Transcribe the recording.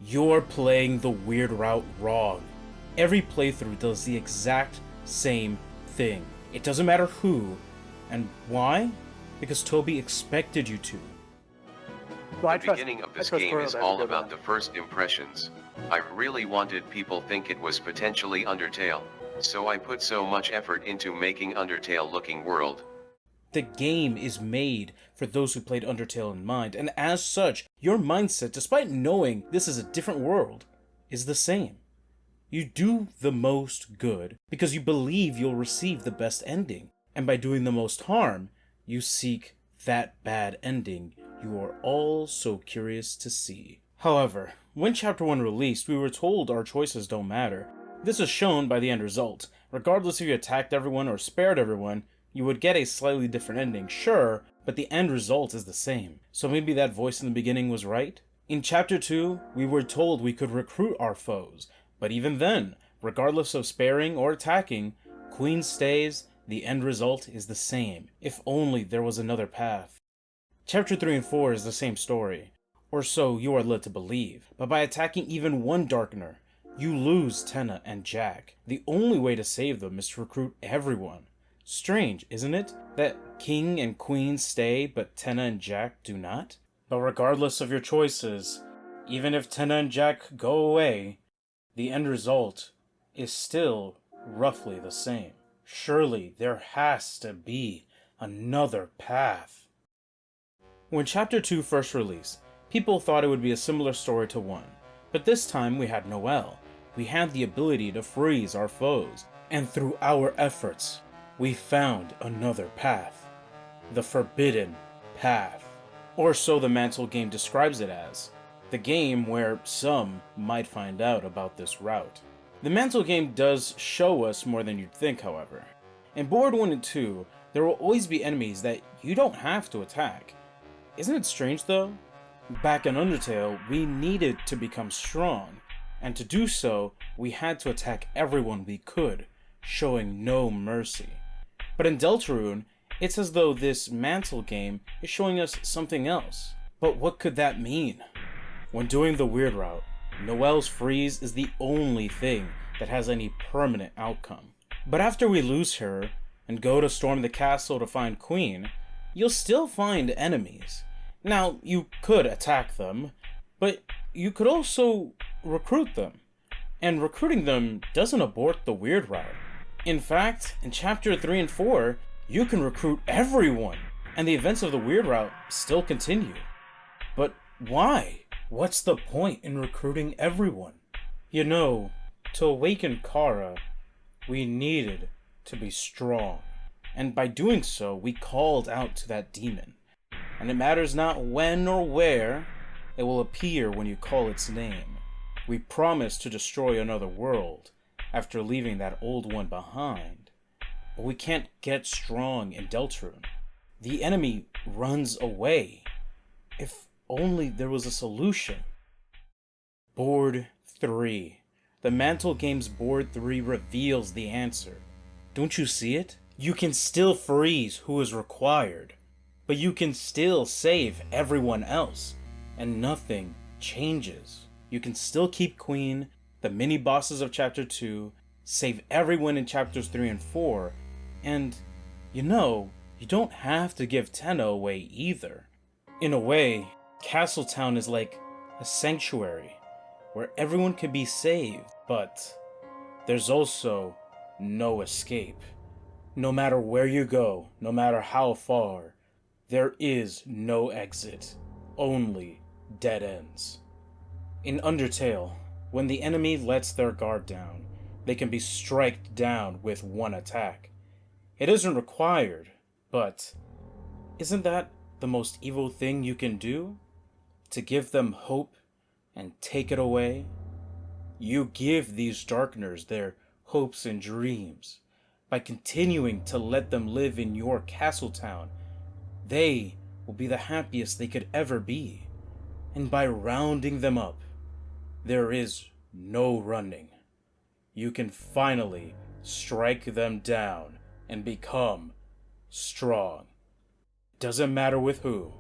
You're playing the weird route wrong. Every playthrough does the exact same thing. It doesn't matter who, and why? Because Toby expected you to. Well, The beginning of this game is all about the first impressions. I really wanted people think it was potentially Undertale, so I put so much effort into making Undertale looking world. The game is made for those who played Undertale in mind, and as such, your mindset, despite knowing this is a different world, is the same. You do the most good because you believe you'll receive the best ending, and by doing the most harm, you seek that bad ending you are all so curious to see. However, when Chapter 1 released, we were told our choices don't matter. This is shown by the end result. Regardless if you attacked everyone or spared everyone, you would get a slightly different ending, sure, but the end result is the same. So maybe that voice in the beginning was right? In Chapter 2, we were told we could recruit our foes, but even then, regardless of sparing or attacking, Queen stays, the end result is the same. If only there was another path. Chapter 3 and 4 is the same story, or so you are led to believe, but by attacking even one Darkener, you lose Tenna and Jack. The only way to save them is to recruit everyone. Strange, isn't it, that King and Queen stay, but Tenna and Jack do not? But regardless of your choices, even if Tenna and Jack go away, the end result is still roughly the same. Surely there has to be another path. When Chapter 2 first released, people thought it would be a similar story to 1, but this time we had Noelle. We had the ability to freeze our foes, and through our efforts, we found another path. The Forbidden Path. Or so the Mantle game describes it as. The game where some might find out about this route. The Mantle game does show us more than you'd think, however. In Board 1 and 2, there will always be enemies that you don't have to attack. Isn't it strange though? Back in Undertale, we needed to become strong, and to do so, we had to attack everyone we could, showing no mercy. But in Deltarune, it's as though this Mantle game is showing us something else. But what could that mean? When doing the weird route, Noelle's freeze is the only thing that has any permanent outcome. But after we lose her, and go to storm the castle to find Queen, you'll still find enemies. Now, you could attack them, but you could also recruit them. And recruiting them doesn't abort the weird route. In fact, in Chapter 3 and 4, you can recruit everyone, and the events of the weird route still continue. But why? What's the point in recruiting everyone? You know, to awaken Kara, we needed to be strong. And by doing so, we called out to that demon. And it matters not when or where, it will appear when you call its name. We promised to destroy another world after leaving that old one behind. But we can't get strong in Deltarune. The enemy runs away. If only there was a solution. Board 3. The Mantle Games Board 3 reveals the answer. Don't you see it? You can still freeze who is required, but you can still save everyone else, and nothing changes. You can still keep Queen, the mini-bosses of Chapter 2, save everyone in Chapters 3 and 4, and, you know, you don't have to give Tenna away either. In a way, Castletown is like a sanctuary, where everyone can be saved, but there's also no escape. No matter where you go, no matter how far, there is no exit, only dead ends. In Undertale, when the enemy lets their guard down, they can be striked down with one attack. It isn't required, but isn't that the most evil thing you can do? To give them hope and take it away? You give these Darkeners their hopes and dreams. By continuing to let them live in your Castletown, they will be the happiest they could ever be. And by rounding them up, there is no running. You can finally strike them down and become strong. Doesn't matter with who.